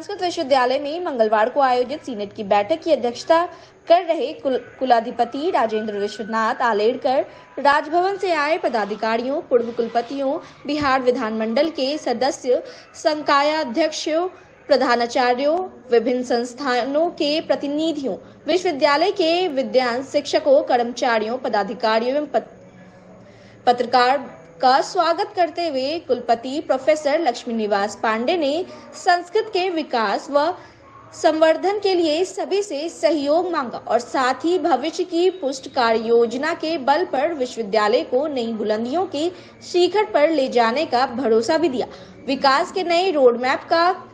संस्कृत विश्वविद्यालय में मंगलवार को आयोजित सीनेट की बैठक की अध्यक्षता कर रहे कुलाधिपति राजेंद्र विश्वनाथ आलेड़कर, राजभवन से आए पदाधिकारियों, पूर्व कुलपतियों, बिहार विधानमंडल के सदस्य, संकायाध्यक्षों, प्रधानाचार्यों, विभिन्न संस्थानों के प्रतिनिधियों, विश्वविद्यालय के विद्वान शिक्षकों, कर्मचारियों, पदाधिकारियों एवं पत्रकार का स्वागत करते हुए कुलपति प्रोफेसर लक्ष्मी निवास पांडे ने संस्कृत के विकास व संवर्धन के लिए सभी से सहयोग मांगा और साथ ही भविष्य की पुष्ट कार्य योजना के बल पर विश्वविद्यालय को नई बुलंदियों के शिखर पर ले जाने का भरोसा भी दिया। विकास के नए रोड मैप का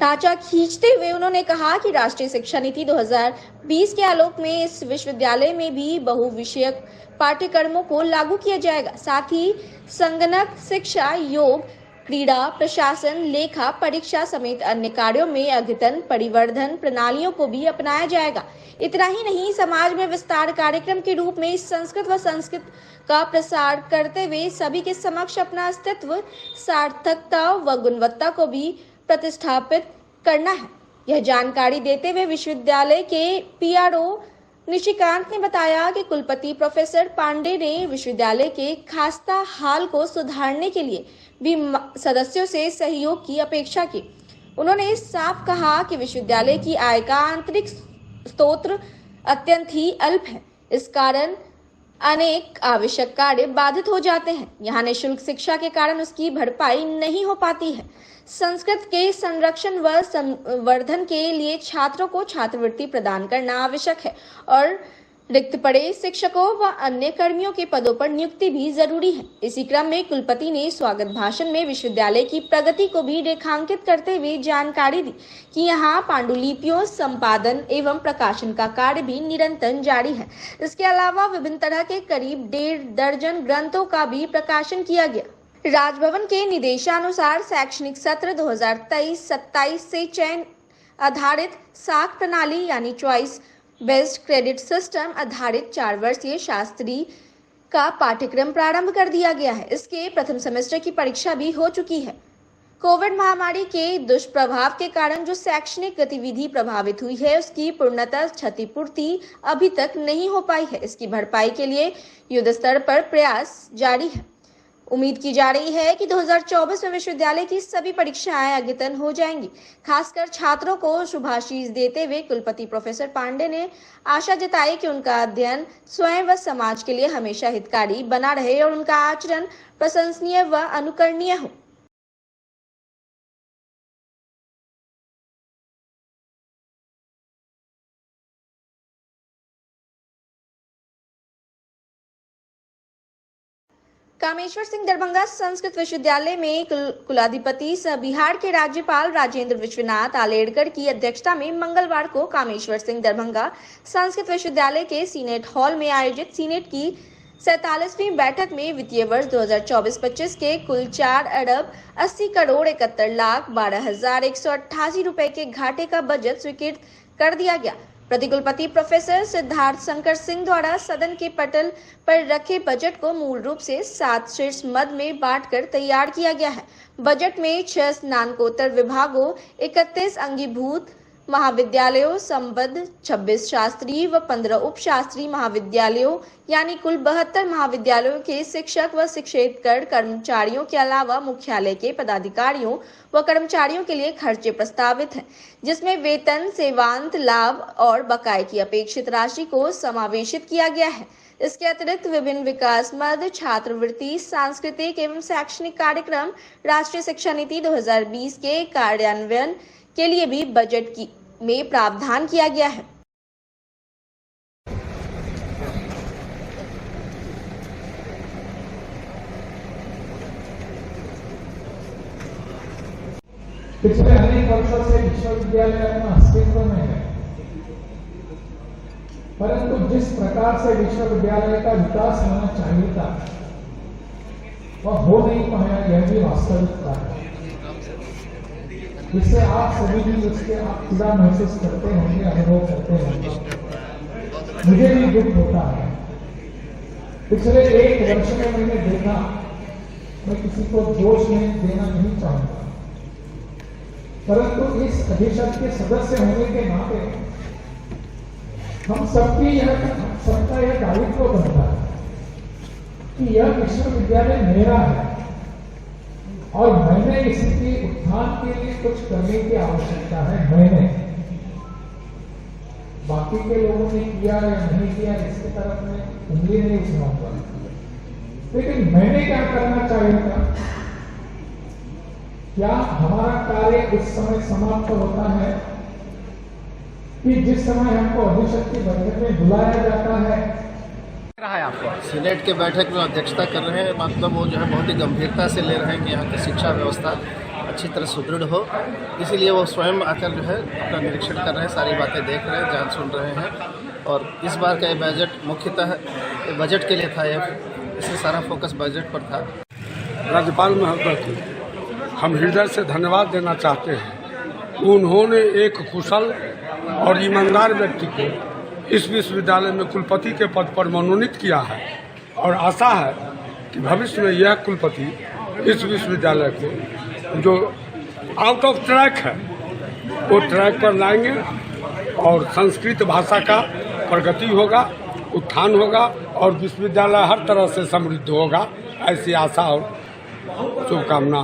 ढांचा खींचते हुए उन्होंने कहा कि राष्ट्रीय शिक्षा नीति 2020 के आलोक में इस विश्वविद्यालय में भी बहुविषयक पाठ्यक्रमों को लागू किया जाएगा। साथ ही संगणक शिक्षा, योग, क्रीड़ा, प्रशासन, लेखा, परीक्षा समेत अन्य कार्यों में अद्यतन परिवर्धन प्रणालियों को भी अपनाया जाएगा। इतना ही नहीं, समाज में विस्तार कार्यक्रम के रूप में संस्कृत व संस्कृत का प्रसार करते हुए सभी के समक्ष अपना अस्तित्व, सार्थकता व गुणवत्ता को भी प्रतिष्ठापित करना है। यह जानकारी देते हुए विश्वविद्यालय के PRO निशिकांत ने बताया कि कुलपति प्रोफेसर पांडे ने विश्वविद्यालय के खास्ता हाल को सुधारने के लिए भी सदस्यों से सहयोग की अपेक्षा की। उन्होंने साफ कहा कि विश्वविद्यालय की आय का आंतरिक स्रोत अत्यंत ही अल्प है। इस कारण अनेक आवश्यक कार्य बाधित हो जाते हैं। यहाँ निःशुल्क शिक्षा के कारण उसकी भरपाई नहीं हो पाती है। संस्कृत के संरक्षण व संवर्धन के लिए छात्रों को छात्रवृत्ति प्रदान करना आवश्यक है और रिक्त पड़े शिक्षकों व अन्य कर्मियों के पदों पर नियुक्ति भी जरूरी है। इसी क्रम में कुलपति ने स्वागत भाषण में विश्वविद्यालय की प्रगति को भी रेखांकित करते हुए जानकारी दी कि यहाँ पांडुलिपियों संपादन एवं प्रकाशन का कार्य भी निरंतर जारी है। इसके अलावा विभिन्न तरह के करीब 1.5 दर्जन ग्रंथों का भी प्रकाशन किया गया। राजभवन के निर्देशानुसार शैक्षणिक सत्र 2023-27 से चयन आधारित साख प्रणाली यानी चॉइस बेस्ड क्रेडिट सिस्टम आधारित 4 वर्षीय शास्त्री का पाठ्यक्रम प्रारंभ कर दिया गया है। इसके प्रथम सेमेस्टर की परीक्षा भी हो चुकी है। कोविड महामारी के दुष्प्रभाव के कारण जो शैक्षणिक गतिविधि प्रभावित हुई है, उसकी पूर्णतः क्षतिपूर्ति अभी तक नहीं हो पाई है। इसकी भरपाई के लिए युद्ध स्तर पर प्रयास जारी है। उम्मीद की जा रही है कि 2024 में विश्वविद्यालय की सभी परीक्षाएं अद्यतन हो जाएंगी। खासकर छात्रों को शुभाशीष देते हुए कुलपति प्रोफेसर पांडे ने आशा जताई कि उनका अध्ययन स्वयं व समाज के लिए हमेशा हितकारी बना रहे और उनका आचरण प्रशंसनीय व अनुकरणीय हो। कामेश्वर सिंह दरभंगा संस्कृत विश्वविद्यालय में कुलाधिपति सह बिहार के राज्यपाल राजेंद्र विश्वनाथ आलेड़कर की अध्यक्षता में मंगलवार को कामेश्वर सिंह दरभंगा संस्कृत विश्वविद्यालय के सीनेट हॉल में आयोजित सीनेट की 47वीं बैठक में वित्तीय वर्ष 2024-25 के कुल 4,80,71,12,188 रुपए के घाटे का बजट स्वीकृत कर दिया गया। प्रतिकुलपति प्रोफेसर सिद्धार्थ शंकर सिंह द्वारा सदन के पटल पर रखे बजट को मूल रूप से 7 शीर्ष मद में बांटकर तैयार किया गया है। बजट में 6 स्नातकोत्तर विभागों, 31 अंगीभूत महाविद्यालयों संबद्ध 26 शास्त्रीय व 15 उप शास्त्रीय महाविद्यालयों यानी कुल 72 महाविद्यालयों के शिक्षक व शिक्षेतर कर्मचारियों के अलावा मुख्यालय के पदाधिकारियों व कर्मचारियों के लिए खर्चे प्रस्तावित हैं, जिसमें वेतन, सेवांत, लाभ और बकाये की अपेक्षित राशि को समावेशित किया गया है। इसके अतिरिक्त विभिन्न विकास मद, छात्रवृत्ति, सांस्कृतिक एवं शैक्षणिक कार्यक्रम, राष्ट्रीय शिक्षा नीति 2020 के कार्यान्वयन के लिए भी बजट में प्रावधान किया गया है। पिछले अनेक वर्षों से विश्वविद्यालय अपना अस्तित्व में है, परंतु जिस प्रकार से विश्वविद्यालय का विकास होना चाहिए था वह हो नहीं पाया, यह भी वास्तविकता है। जिससे आप सभी भी उसके आप पीड़ा महसूस करते होंगे, अनुभव करते होंगे। मुझे भी दुख होता है। पिछले 1 वर्ष में मैंने देखा, मैं किसी को दोष में देना नहीं चाहूंगा, परंतु इस अधिशद के सदस्य होने के नाते हम सबका यह दायित्व बनता है कि यह विश्वविद्यालय मेरा है और मैंने इसके उत्थान के लिए कुछ करने की आवश्यकता है। मैंने, बाकी के लोगों ने किया या नहीं किया इसकी तरफ में उंगली नहीं उठाऊंगा, लेकिन मैंने क्या करना चाहिए था। क्या हमारा कार्य उस समय समाप्त होता है कि जिस समय हमको अधिशद की बैठक में बुलाया जाता है। रहा है आपको सीनेट के बैठक में अध्यक्षता कर रहे हैं, मतलब वो जो है बहुत ही गंभीरता से ले रहे हैं कि यहाँ की शिक्षा व्यवस्था अच्छी तरह सुदृढ़ हो, इसीलिए वो स्वयं आकर जो है अपना निरीक्षण कर रहे हैं, सारी बातें देख रहे हैं, जान सुन रहे हैं। और इस बार का ये बजट मुख्यतः बजट के लिए था, इससे सारा फोकस बजट पर था। राज्यपाल महोदय को हम हृदय से धन्यवाद देना चाहते हैं। उन्होंने एक कुशल और ईमानदार व्यक्ति को इस विश्वविद्यालय में कुलपति के पद पर मनोनीत किया है और आशा है कि भविष्य में यह कुलपति इस विश्वविद्यालय को जो आउट ऑफ ट्रैक है वो ट्रैक पर लाएंगे और संस्कृत भाषा का प्रगति होगा, उत्थान होगा और विश्वविद्यालय हर तरह से समृद्ध होगा, ऐसी आशा और शुभकामना।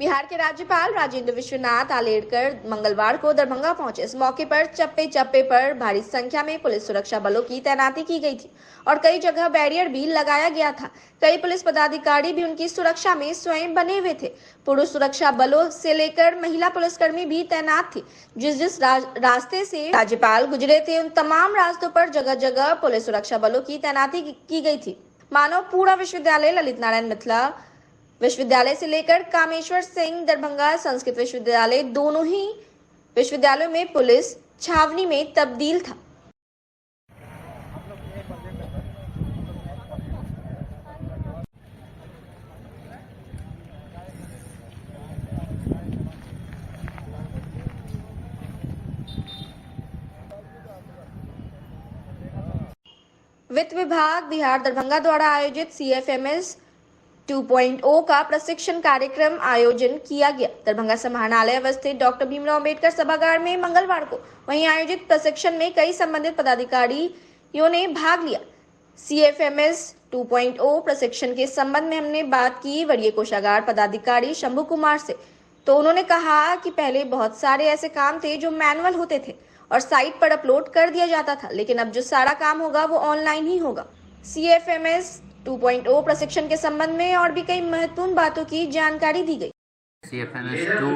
बिहार के राज्यपाल राजेंद्र विश्वनाथ आलेड़कर मंगलवार को दरभंगा पहुंचे। इस मौके पर चप्पे चप्पे पर भारी संख्या में पुलिस सुरक्षा बलों की तैनाती की गई थी और कई जगह बैरियर भी लगाया गया था। कई पुलिस पदाधिकारी भी उनकी सुरक्षा में स्वयं बने हुए थे। पुरुष सुरक्षा बलों से लेकर महिला पुलिसकर्मी भी तैनात थी। जिस रास्ते से राज्यपाल गुजरे थे उन तमाम रास्तों पर जगह जगह पुलिस सुरक्षा बलों की तैनाती की गई थी। मानो पूरा विश्वविद्यालय ललित नारायण मिथिला विश्वविद्यालय से लेकर कामेश्वर सिंह दरभंगा संस्कृत विश्वविद्यालय दोनों ही विश्वविद्यालयों में पुलिस छावनी में तब्दील था। वित्त विभाग बिहार दरभंगा द्वारा आयोजित CFMS 2.0 का प्रशिक्षण कार्यक्रम आयोजन किया गया। दरभंगा समाहरणालय अवस्थित डॉक्टर भीमराव अंबेडकर सभागार में मंगलवार को वहीं आयोजित प्रशिक्षण में कई संबंधित पदाधिकारियों ने भाग लिया। CFMS 2.0 प्रशिक्षण के संबंध में हमने बात की वरीय कोषागार पदाधिकारी शंभू कुमार से, तो उन्होंने कहा कि पहले बहुत सारे ऐसे काम थे जो मैनुअल होते थे और साइट पर अपलोड कर दिया जाता था, लेकिन अब जो सारा काम होगा वो ऑनलाइन ही होगा। CFMS 2.0 प्रशिक्षण के संबंध में और भी कई महत्वपूर्ण बातों की जानकारी दी गई। CFMS 2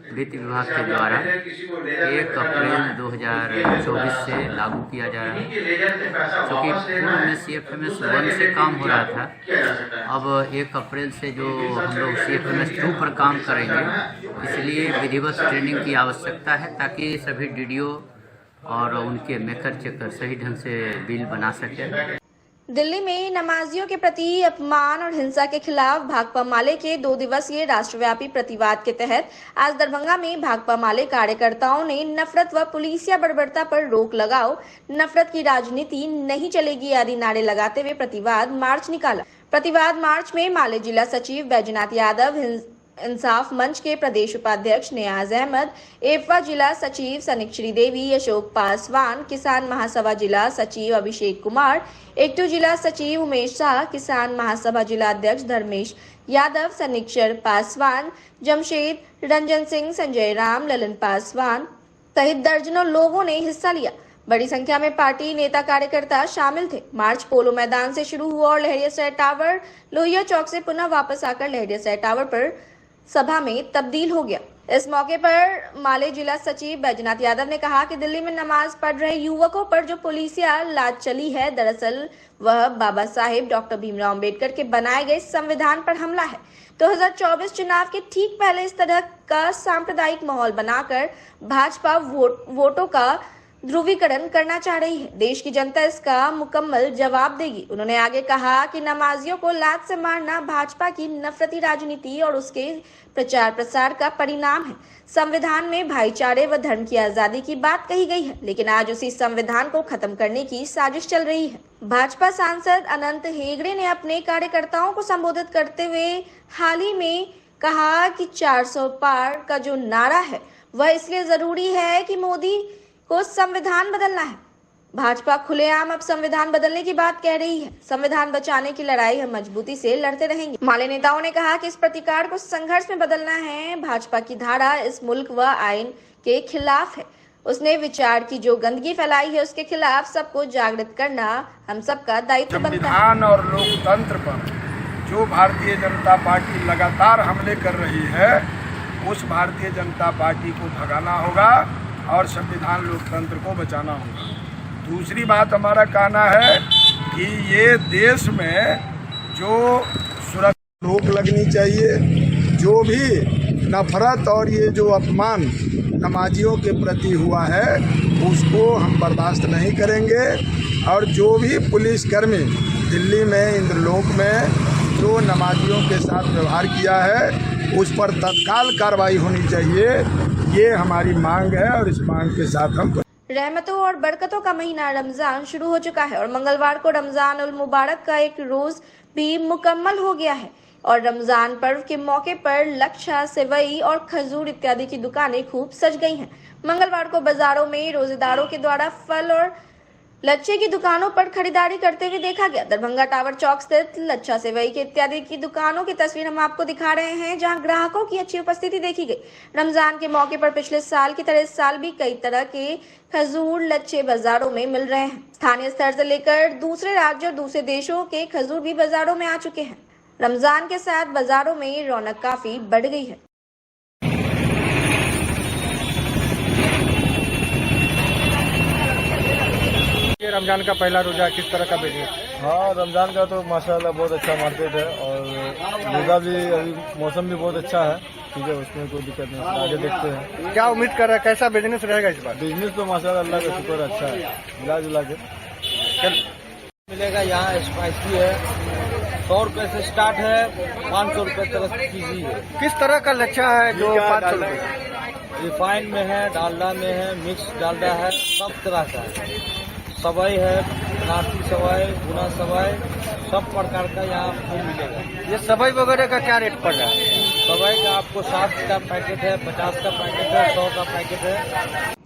वित्त विभाग के द्वारा 1 अप्रैल 2024 से लागू किया जा रहा है। क्योंकि पूर्व में CFMS 1 से काम हो रहा था, अब 1 अप्रैल से जो हम लोग CFMS 2 पर काम करेंगे, इसलिए विधिवत ट्रेनिंग की आवश्यकता है ताकि सभी DDO और उनके मेकर चेकर सही ढंग से बिल बना सके। दिल्ली में नमाजियों के प्रति अपमान और हिंसा के खिलाफ भाकपा माले के 2 दिवसीय राष्ट्रव्यापी प्रतिवाद के तहत आज दरभंगा में भाकपा माले कार्यकर्ताओं ने नफरत व पुलिसिया बर्बरता पर रोक लगाओ, नफरत की राजनीति नहीं चलेगी आदि नारे लगाते हुए प्रतिवाद मार्च निकाला। प्रतिवाद मार्च में माले जिला सचिव बैजनाथ यादव, इंसाफ मंच के प्रदेश उपाध्यक्ष नियाज अहमद, एफवा जिला सचिव सनिक श्रीदेवी, अशोक पासवान, किसान महासभा जिला सचिव अभिषेक कुमार, एकटू जिला सचिव उमेश शाह, किसान महासभा जिला अध्यक्ष धर्मेश यादव, सनिक्षर पासवान, जमशेद रंजन सिंह, संजय राम, ललन पासवान सहित दर्जनों लोगों ने हिस्सा लिया। बड़ी संख्या में पार्टी नेता कार्यकर्ता शामिल थे। मार्च पोलो मैदान से शुरू हुआ और लहरिया टावर लोहिया चौक से पुनः वापस आकर लहरिया टावर पर सभा में तब्दील हो गया। इस मौके पर माले जिला सचिव बैजनाथ यादव ने कहा कि दिल्ली में नमाज पढ़ रहे युवकों पर जो पुलिसिया लात चली है, दरअसल वह बाबा साहेब डॉक्टर भीमराव अंबेडकर के बनाए गए संविधान पर हमला है। 2024 चुनाव के ठीक पहले इस तरह का सांप्रदायिक माहौल बनाकर भाजपा वोटों का ध्रुवीकरण करना चाह रही है। देश की जनता इसका मुकम्मल जवाब देगी। उन्होंने आगे कहा कि नमाजियों को लात से मारना भाजपा की नफरती राजनीति और उसके प्रचार प्रसार का परिणाम है। संविधान में भाईचारे व धर्म की आजादी की बात कही गई है, लेकिन आज उसी संविधान को खत्म करने की साजिश चल रही है। भाजपा सांसद अनंत हेगड़े ने अपने कार्यकर्ताओं को संबोधित करते हुए हाल ही में कहा कि 400 पार का जो नारा है वह इसलिए जरूरी है कि मोदी को संविधान बदलना है। भाजपा खुलेआम अब संविधान बदलने की बात कह रही है। संविधान बचाने की लड़ाई हम मजबूती से लड़ते रहेंगे। माले नेताओं ने कहा कि इस प्रतिकार को संघर्ष में बदलना है। भाजपा की धारा इस मुल्क व आइन के खिलाफ है। उसने विचार की जो गंदगी फैलाई है उसके खिलाफ सबको जागृत करना हम सबका दायित्व बनता है। संविधान और लोकतंत्र पर जो भारतीय जनता पार्टी लगातार हमले कर रही है, उस भारतीय जनता पार्टी को भगाना होगा और संविधान लोकतंत्र को बचाना होगा। दूसरी बात हमारा कहना है कि ये देश में जो सुरक्षा रोक लगनी चाहिए, जो भी नफरत और ये जो अपमान नमाजियों के प्रति हुआ है उसको हम बर्दाश्त नहीं करेंगे। और जो भी पुलिसकर्मी दिल्ली में इंद्रलोक में जो नमाजियों के साथ व्यवहार किया है उस पर तत्काल कार्रवाई होनी चाहिए, ये हमारी मांग है और इस मांग के साथ हम रहमतों और बरकतों का महीना रमजान शुरू हो चुका है और मंगलवार को रमजान उल मुबारक का एक रोज भी मुकम्मल हो गया है और रमजान पर्व के मौके पर लच्छा, सेवई और खजूर इत्यादि की दुकानें खूब सज गई हैं। मंगलवार को बाजारों में रोजेदारों के द्वारा फल और लच्छे की दुकानों पर खरीदारी करते हुए देखा गया। दरभंगा टावर चौक स्थित लच्छा, सेवई के इत्यादि की दुकानों की तस्वीर हम आपको दिखा रहे हैं, जहां ग्राहकों की अच्छी उपस्थिति देखी गई। रमजान के मौके पर पिछले साल की तरह इस साल भी कई तरह के खजूर, लच्छे बाजारों में मिल रहे हैं। स्थानीय स्तर से लेकर दूसरे राज्य और दूसरे देशों के खजूर भी बाजारों में आ चुके हैं। रमजान के साथ बाजारों में रौनक काफी बढ़ गई है। ये रमजान का पहला रोजा किस तरह का बिजनेस? हाँ, रमजान का तो माशाल्लाह बहुत अच्छा मार्केट है और रोजा भी अभी मौसम भी बहुत अच्छा है, ठीक है, उसमें कोई दिक्कत नहीं। आगे देखते हैं क्या उम्मीद कर रहे हैं, कैसा बिजनेस रहेगा इस बार? बिजनेस तो माशाल्लाह अल्लाह का शुक्र अच्छा है, मिला जुला के मिलेगा। यहाँ स्पाइसी है, 100 रुपए से स्टार्ट है, 500 रुपए तक कीजी है। किस तरह का लच्छा है जो 500 रुपए? रिफाइंड में है, डालडा में है, मिक्स डालडा है, सब तरह का है। सवाई है, नाटी सवाई, भुना सवाई, सब प्रकार का यहाँ आपको मिलेगा। ये सवाई वगैरह का क्या रेट पड़ रहा है? सवाई का आपको 60 का पैकेट है, 50 का पैकेट है, 100 का पैकेट है।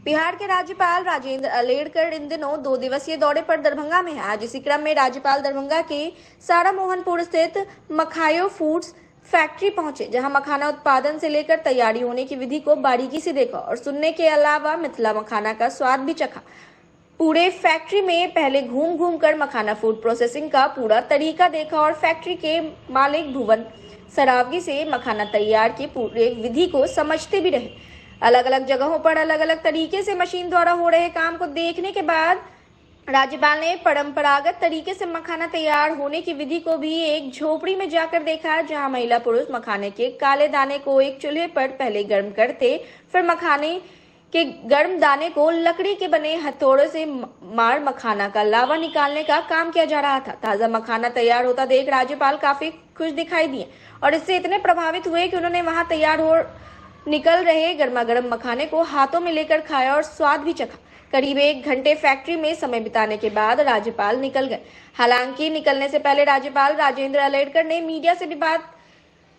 बिहार के राज्यपाल राजेंद्र अलेड़कर इन दिनों 2 दिवसीय दौरे पर दरभंगा में है। आज इसी क्रम में राज्यपाल दरभंगा के सारा मोहनपुर स्थित मखायो फूड्स फैक्ट्री पहुंचे, जहां मखाना उत्पादन से लेकर तैयारी होने की विधि को बारीकी से देखा और सुनने के अलावा मिथिला मखाना का स्वाद भी चखा। पूरे फैक्ट्री में पहले घूम घूम कर मखाना फूड प्रोसेसिंग का पूरा तरीका देखा और फैक्ट्री के मालिक भुवन सरावगी से मखाना तैयार की पूरे विधि को समझते भी रहे। अलग अलग जगहों पर अलग अलग तरीके से मशीन द्वारा हो रहे काम को देखने के बाद राज्यपाल ने परंपरागत तरीके से मखाना तैयार होने की विधि को भी एक झोपड़ी में जाकर देखा, जहां महिला पुरुष मखाने के काले दाने को एक चूल्हे पर पहले गर्म करते, फिर मखाने के गर्म दाने को लकड़ी के बने हथौड़े से मार मखाना का लावा निकालने का काम किया जा रहा था। ताजा मखाना तैयार होता देख राज्यपाल काफी खुश दिखाई दिए और इससे इतने प्रभावित हुए कि उन्होंने वहां तैयार हो निकल रहे गर्मा गर्म मखाने को हाथों में लेकर खाया और स्वाद भी चखा। करीब 1 घंटे फैक्ट्री में समय बिताने के बाद राज्यपाल निकल गए। हालांकि निकलने से पहले राज्यपाल राजेंद्र अलेड़कर ने मीडिया से भी बात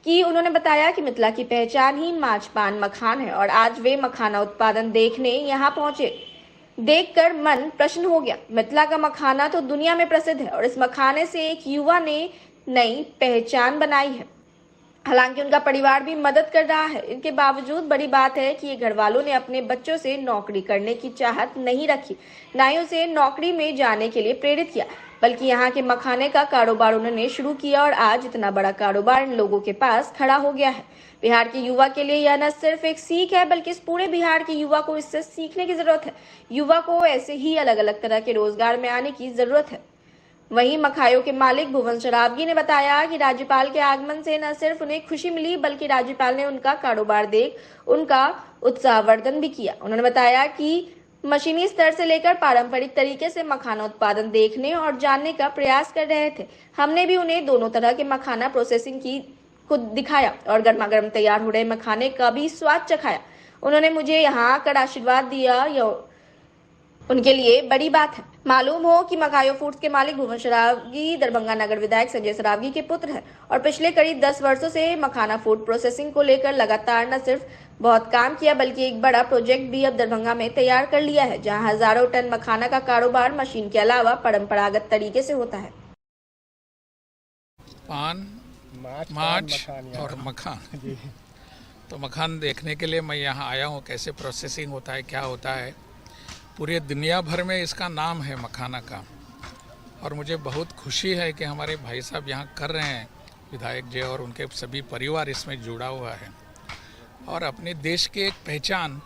की। उन्होंने बताया कि मिथिला की पहचान ही माछ पान मखान है और आज वे मखाना उत्पादन देखने यहाँ पहुंचे। देखकर मन प्रसन्न हो गया। मिथिला का मखाना तो दुनिया में प्रसिद्ध है और इस मखाने से एक युवा ने नई पहचान बनाई है। हालांकि उनका परिवार भी मदद कर रहा है। इनके बावजूद बड़ी बात है कि ये घर वालों ने अपने बच्चों से नौकरी करने की चाहत नहीं रखी, न ही उसे नौकरी में जाने के लिए प्रेरित किया, बल्कि यहाँ के मखाने का कारोबार उन्होंने शुरू किया और आज इतना बड़ा कारोबार इन लोगों के पास खड़ा हो गया है। बिहार के युवा के लिए यह न सिर्फ एक सीख है, बल्कि इस पूरे बिहार के युवा को इससे सीखने की जरूरत है। युवा को ऐसे ही अलग अलग तरह के रोजगार में आने की जरूरत है। वहीं मखायो के मालिक भुवन सरावगी ने बताया कि राज्यपाल के आगमन से न सिर्फ उन्हें खुशी मिली, बल्कि राज्यपाल ने उनका कारोबार देख उनका उत्साहवर्धन भी किया। उन्होंने बताया कि मशीनी स्तर से लेकर पारंपरिक तरीके से मखाना उत्पादन देखने और जानने का प्रयास कर रहे थे। हमने भी उन्हें दोनों तरह के मखाना प्रोसेसिंग की को दिखाया और गर्मा गर्म तैयार हो रहे मखाने का भी स्वाद चखाया। उन्होंने मुझे यहाँ आकर आशीर्वाद दिया, यह उनके लिए बड़ी बात है। मालूम हो कि मकायो फूड्स के मालिक भुवन सरावगी दरभंगा नगर विधायक संजय सरावगी के पुत्र हैं और पिछले करीब 10 वर्षों से मखाना फूड प्रोसेसिंग को लेकर लगातार न सिर्फ बहुत काम किया बल्कि एक बड़ा प्रोजेक्ट भी अब दरभंगा में तैयार कर लिया है, जहां हजारों टन मखाना का कारोबार मशीन के अलावा परंपरागत तरीके से होता है। पान, माछ और मखान। तो मखान देखने के लिए मैं यहाँ आया हूँ, कैसे प्रोसेसिंग होता है, क्या होता है। पूरे दुनिया भर में इसका नाम है मखाना का, और मुझे बहुत खुशी है कि हमारे भाई साहब यहाँ कर रहे हैं, विधायक जी और उनके सभी परिवार इसमें जुड़ा हुआ है। और अपने देश की एक पहचान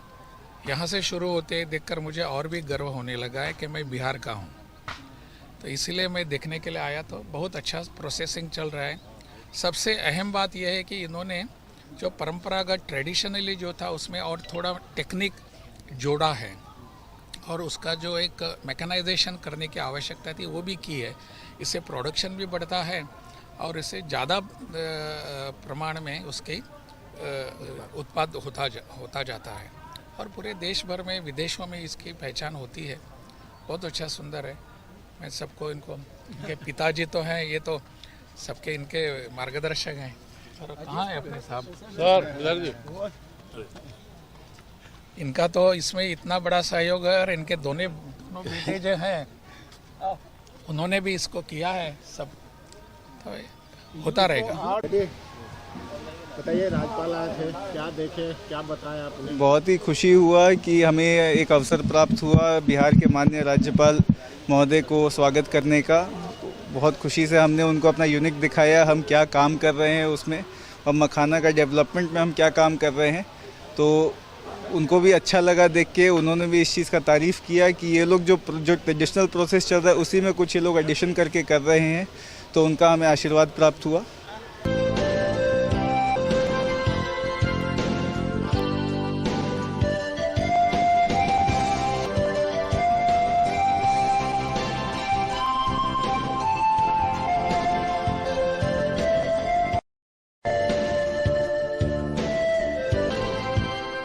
यहाँ से शुरू होते देखकर मुझे और भी गर्व होने लगा है कि मैं बिहार का हूँ। तो इसीलिए मैं देखने के लिए आया। तो बहुत अच्छा प्रोसेसिंग चल रहा है। सबसे अहम बात यह है कि इन्होंने जो परंपरागत ट्रेडिशनली जो था उसमें और थोड़ा टेक्निक जोड़ा है, और उसका जो एक मैकेनाइजेशन करने की आवश्यकता थी वो भी की है। इससे प्रोडक्शन भी बढ़ता है और इससे ज़्यादा प्रमाण में उसके उत्पाद होता जाता है, और पूरे देश भर में विदेशों में इसकी पहचान होती है। बहुत अच्छा सुंदर है। मैं सबको इनके पिताजी तो हैं, ये तो सबके इनके मार्गदर्शक हैं। और कहाँ है अपने साहब? इनका तो इसमें इतना बड़ा सहयोग है, और इनके दोनों बेटे जो हैं उन्होंने भी इसको किया है। सब तो होता रहेगा। बताइए, राज्यपाल आए थे, क्या देखे, क्या बताया आपने? बहुत ही खुशी हुआ कि हमें एक अवसर प्राप्त हुआ बिहार के माननीय राज्यपाल महोदय को स्वागत करने का। बहुत खुशी से हमने उनको अपना यूनिट दिखाया, हम क्या काम कर रहे हैं उसमें, और मखाना का डेवलपमेंट में हम क्या काम कर रहे हैं। तो उनको भी अच्छा लगा देख के। उन्होंने भी इस चीज़ का तारीफ़ किया कि ये लोग जो ट्रेडिशनल प्रोसेस चल रहा है उसी में कुछ ये लोग एडिशन करके कर रहे हैं। तो उनका हमें आशीर्वाद प्राप्त हुआ।